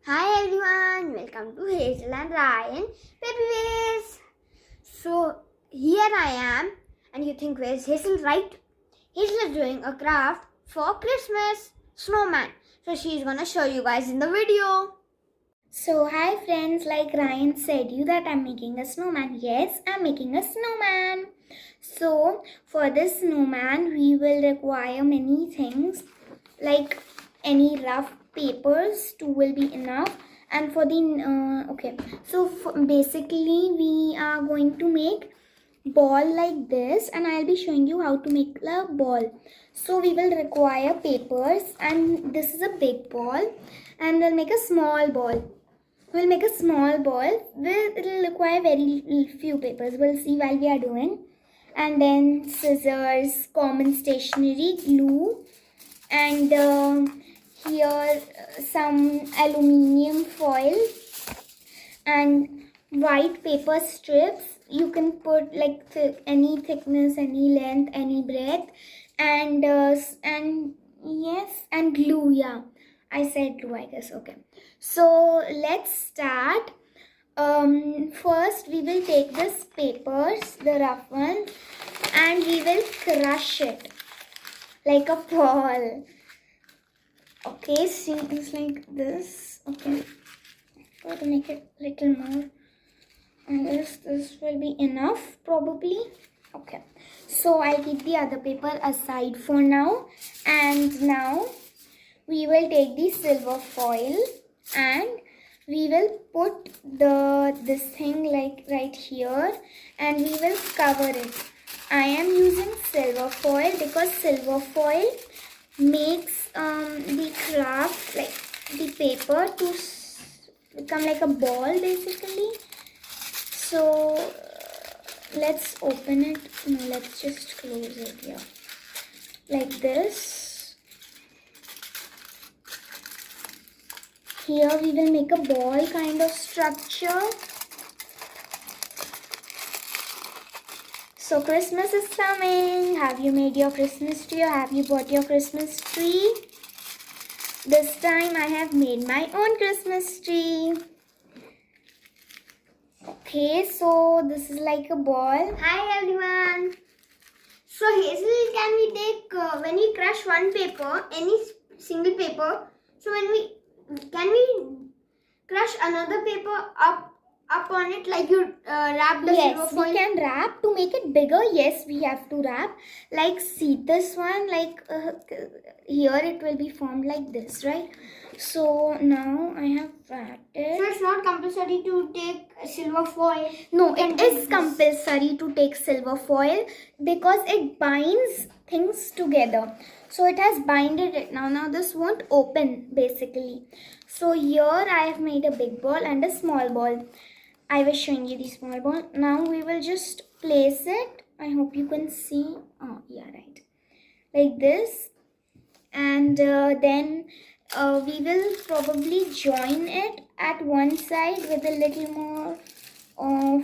Hi everyone, welcome to Hazel and Ryan Baby Ways. So here I am, and you think where's Hazel, right? Hazel is doing a craft for Christmas, Snowman. So she's gonna show you guys in the video. So hi friends, like Ryan said you that I'm making a snowman. Yes, I'm making a snowman. So for this snowman we will require many things, like any rough papers, 2 will be enough. And for the basically we are going to make ball like this, and I'll be showing you how to make a ball. So we will require papers, and this is a big ball, and we'll make a small ball. We'll make a small ball. It will require very few papers. We'll see while we are doing. And then scissors, common stationery, glue, and here some aluminium foil and white paper strips. You can put like any thickness, any length, any breadth, and yes, and glue. Yeah, I said glue, I guess. Okay, so let's start. First we will take this papers, the rough ones, and we will crush it like a ball. Okay, see, it's like this. Okay, got to make it little more. I guess this will be enough probably. Okay, so I'll keep the other paper aside for now, and now we will take the silver foil and we will put this thing like right here, and we will cover it. I am using silver foil because silver foil makes the craft, like the paper, to become like a ball basically. So let's open it. No, let's just close it here like this. Here we will make a ball kind of structure. So Christmas is coming. Have you made your Christmas tree, or have you bought your Christmas tree? This time I have made my own Christmas tree. Okay, so this is like a ball. Hi everyone. So Hazel, can we take when we crush one paper, any single paper? So can we crush another paper up on it, like you wrap the silver foil? Yes, we can wrap to make it bigger. Yes, we have to wrap. Like see this one, like here it will be formed like this, right? So now I have wrapped it. So it's not compulsory to take silver foil? No, it is compulsory to take silver foil because it binds things together. So it has binded it now. Now this won't open basically. So here I have made a big ball and a small ball. I was showing you the small ball. Now we will just place it. I hope you can see. Oh yeah, right. Like this. And then we will probably join it at one side with a little more of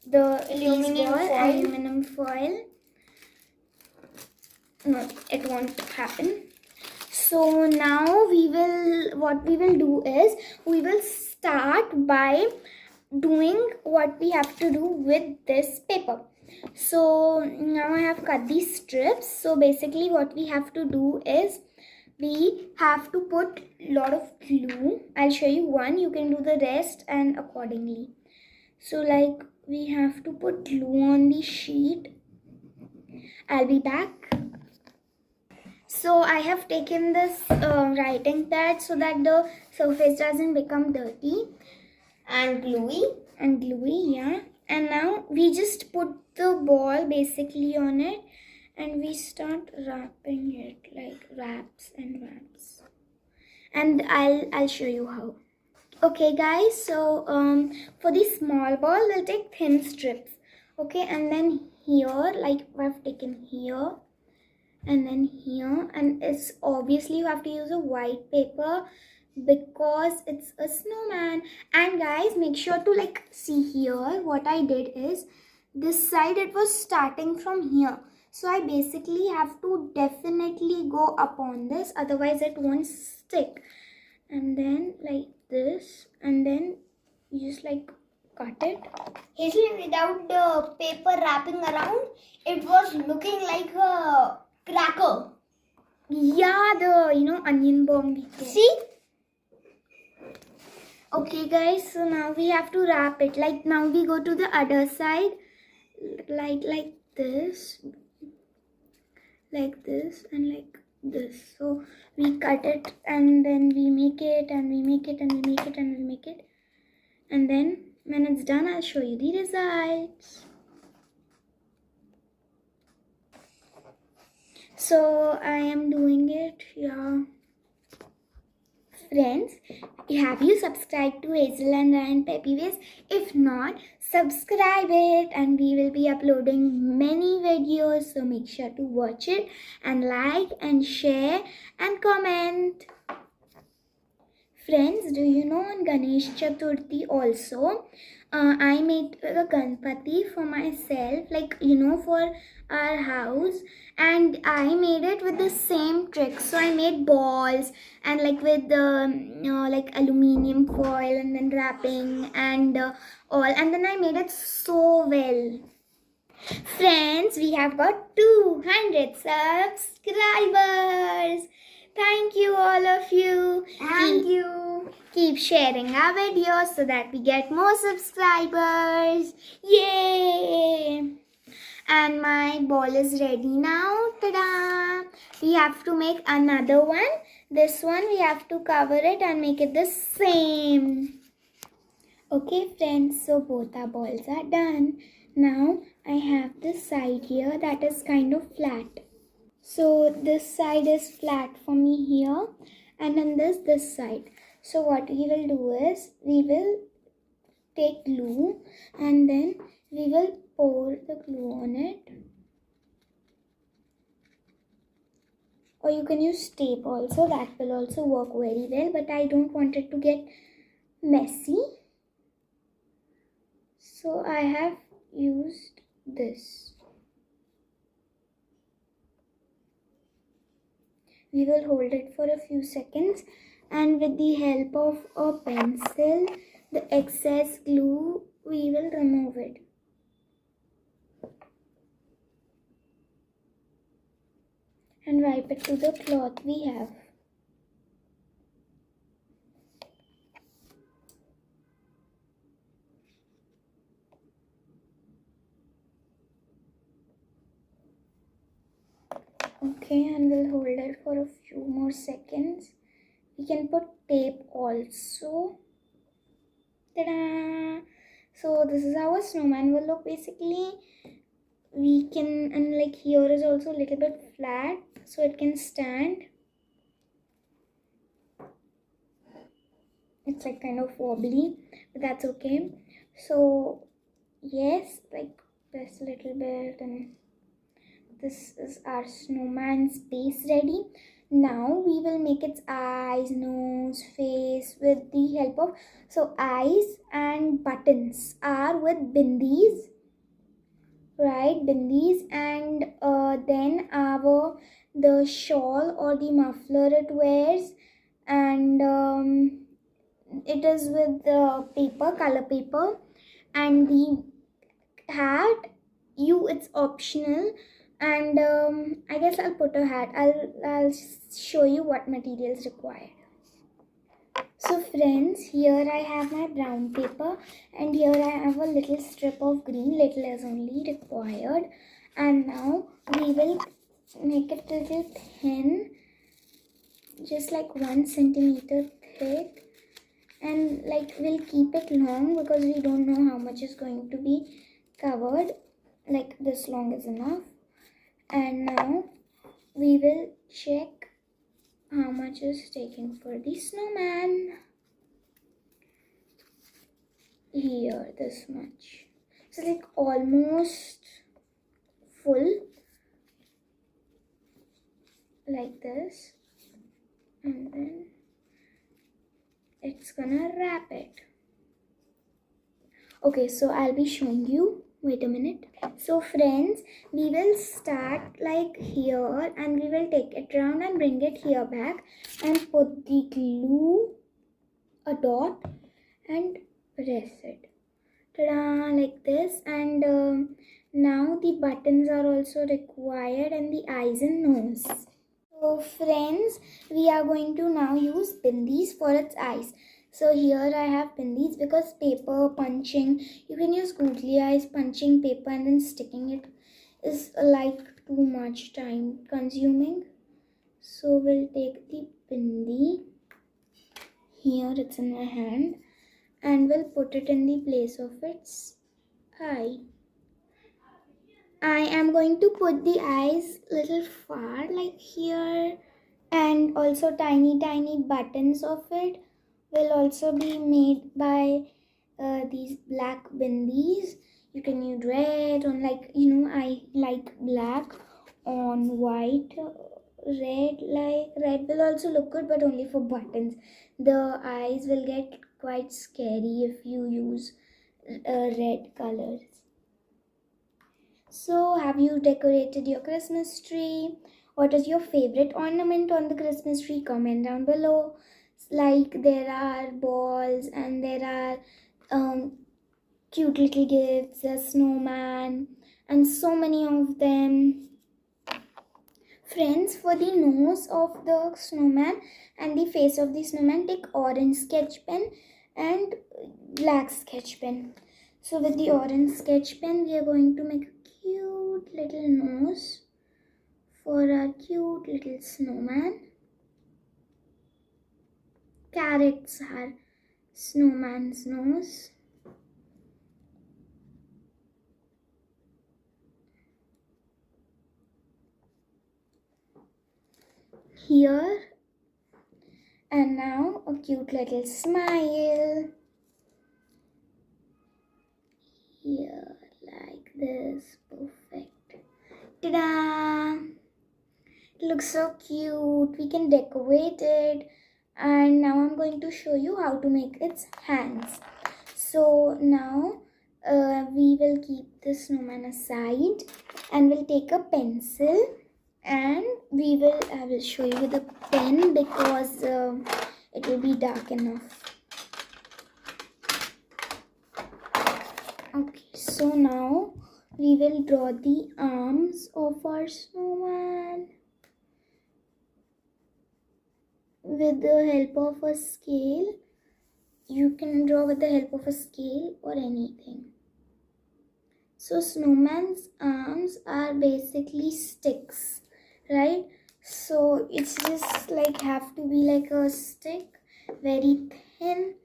the aluminum foil. No, it won't happen. So now what we will do is we will start by doing what we have to do with this paper. So now I have cut these strips. So basically what we have to do is we have to put a lot of glue. I'll show you one, you can do the rest and accordingly. So like we have to put glue on the sheet. I'll be back. So I have taken this writing pad so that the surface doesn't become dirty and gluey. Yeah. And now we just put the ball basically on it, and we start wrapping it like wraps and wraps. And I'll show you how. Okay guys, so for the small ball we'll take thin strips. Okay, and then here, like I've taken here and then here, and it's obviously you have to use a white paper because it's a snowman. And guys, make sure to like see here what I did is this side it was starting from here, so I basically have to definitely go up on this, otherwise it won't stick. and then like this, and then you just like cut it. Hazel, without the paper wrapping around, it was looking like a cracker. Yeah, the onion bomb. See? Okay guys, so now we have to wrap it. Like now we go to the other side, like this, like this, and like this. So we cut it, and then we make it, and we make it, and we make it, and we make it, and then when it's done, I'll show you the results. So I am doing it, yeah. Friends, have you subscribed to Hazel and Ryan Peppy Ways? If not, subscribe it, and we will be uploading many videos, so make sure to watch it and like and share and comment. Friends, do you know on Ganesh Chaturthi also, I made a Ganpati for myself, like for our house, and I made it with the same trick. So I made balls and like with the like aluminium foil and then wrapping and all, and then I made it so well. Friends, we have got 200 subscribers. Thank you, all of you. Thank you. Keep sharing our videos so that we get more subscribers. Yay! And my ball is ready now. Ta-da! We have to make another one. This one we have to cover it and make it the same. Okay, friends, so both our balls are done. Now I have this side here that is kind of flat. So this side is flat for me here, and then this side. So what we will do is, we will take glue and then we will pour the glue on it. Or you can use tape also, that will also work very well, but I don't want it to get messy. So I have used this. We will hold it for a few seconds, and with the help of a pencil, the excess glue, we will remove it. And wipe it to the cloth we have. Okay, and we'll hold it for a few more seconds. We can put tape also. Ta-da! So this is how a snowman will look basically. We can, and like here is also a little bit flat, so it can stand. It's like kind of wobbly, but that's okay. So yes, like this little bit, and this is our snowman's base ready. Now we will make its eyes, nose, face with the help of, so eyes and buttons are with bindis, right? Bindis, and then the shawl or the muffler it wears, and it is with the paper, color paper, and the hat, it's optional. And I guess I'll put a hat. I'll show you what material is required. So friends, here I have my brown paper, and here I have a little strip of green. Little is only required. And now we will make it a little thin, just like 1 centimeter thick, and like we'll keep it long because we don't know how much is going to be covered. Like this long is enough. And now we will check how much is taken for the snowman. Here, this much. So like almost full, like this, and then it's gonna wrap it. Okay, so I'll be showing you. Wait a minute. So friends, we will start like here, and we will take it round and bring it here back and put the glue a dot and press it. Ta-da, like this. And now the buttons are also required, and the eyes and nose. So friends, we are going to now use bindis for its eyes. So here I have bindis because paper punching, you can use googly eyes, punching paper and then sticking it is like too much time consuming. So we'll take the bindi, here it's in my hand, and we'll put it in the place of its eye. I am going to put the eyes little far like here, and also tiny buttons of it will also be made by these black bindis. You can use red on, like, I like black on white. Red will also look good, but only for buttons. The eyes will get quite scary if you use red colors. So, have you decorated your Christmas tree? What is your favorite ornament on the Christmas tree? Comment down below. Like, there are balls and there are cute little gifts, a snowman, and so many of them. Friends, for the nose of the snowman and the face of the snowman, take orange sketch pen and black sketch pen. So with the orange sketch pen, we are going to make a cute little nose for our cute little snowman. Carrots are snowman's nose. Here, and now a cute little smile. Here, like this. Perfect. Ta-da! It looks so cute. We can decorate it. And now I'm going to show you how to make its hands. So now we will keep the snowman aside and we'll take a pencil, and I will show you with a pen because it will be dark enough. Okay, so now we will draw the arms of our snowman with the help of a scale. You can draw with the help of a scale or anything. So snowman's arms are basically sticks, right? So it's just like have to be like a stick, very thin.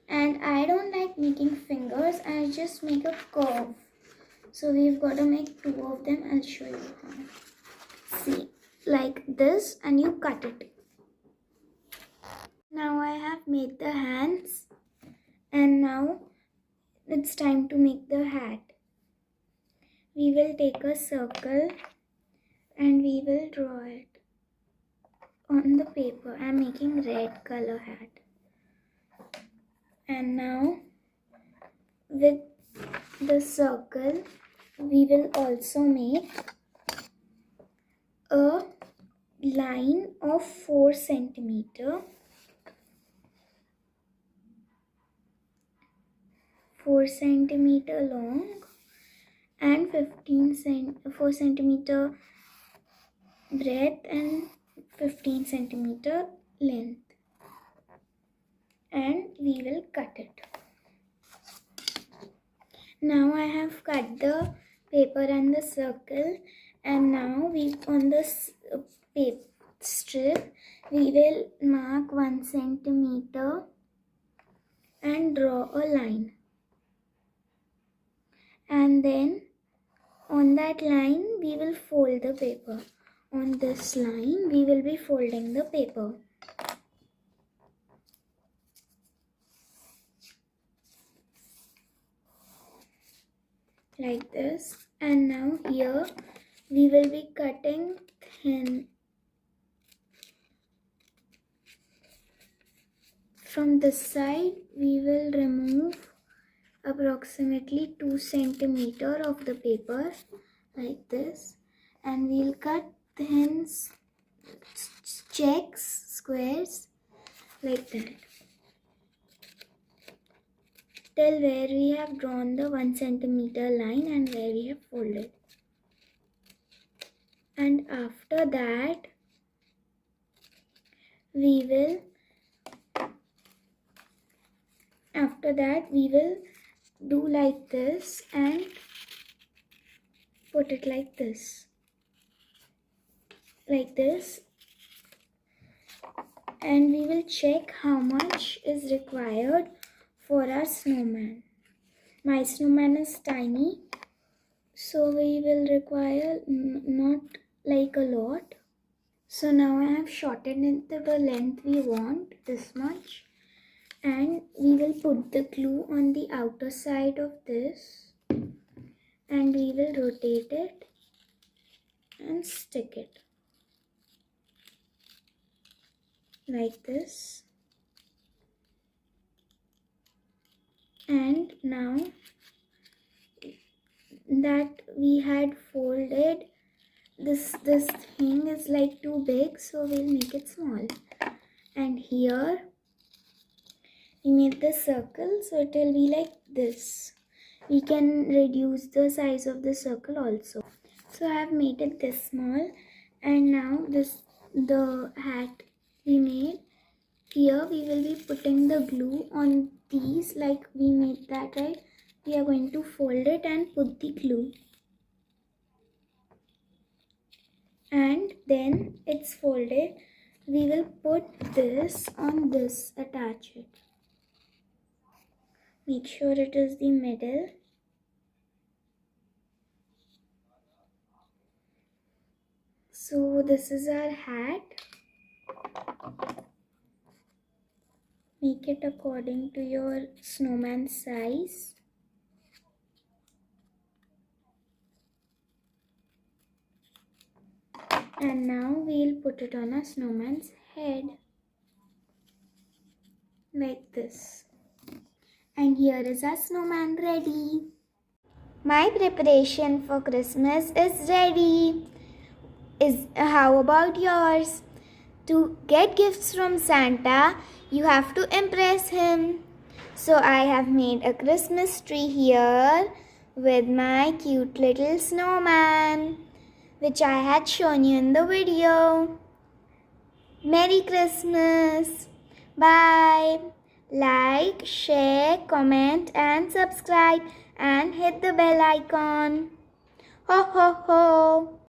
And I don't like making fingers, I just make a curve. So we've got to make two of them. I'll show you how. See, like this, and you cut it. Now I have made the hands, and now it's time to make the hat. We will take a circle and we will draw it on the paper. I'm making red color hat. And now with the circle we will also make a line of 4 centimeter, 4 centimeter long and 4 centimeter breadth and 15 centimeter length, and we will cut it. Now I have cut the paper and the circle, and now on this paper strip we will mark 1 centimeter and draw a line, and then on that line we will fold the paper. On this line we will be folding the paper. Like this. And now here we will be cutting thin. From this side we will remove approximately 2 centimeter of the paper like this, and we'll cut thin checks, squares like that. till where we have drawn the 1 centimeter line and where we have folded. And after that, we will do like this and put it like this, and we will check how much is required for our snowman. My snowman is tiny, so we will require not like a lot. So now I have shortened it to the length we want, this much, and we will put the glue on the outer side of this and we will rotate it and stick it like this. And now that we had folded, this thing is like too big, so we'll make it small. And here we made the circle, so it will be like this. We can reduce the size of the circle also. So I have made it this small, and now the hat we made, here we will be putting the glue on these, like we made that, right? We are going to fold it and put the glue, and then it's folded. We will put this on this, attach it. Make sure it is the middle. So this is our hat. Make it according to your snowman size. And now we'll put it on a snowman's head like this. And here is our snowman ready. My preparation for Christmas is ready. How about yours? To get gifts from Santa, you have to impress him. So I have made a Christmas tree here with my cute little snowman, which I had shown you in the video. Merry Christmas! Bye! Like, share, comment and subscribe and hit the bell icon. Ho ho ho!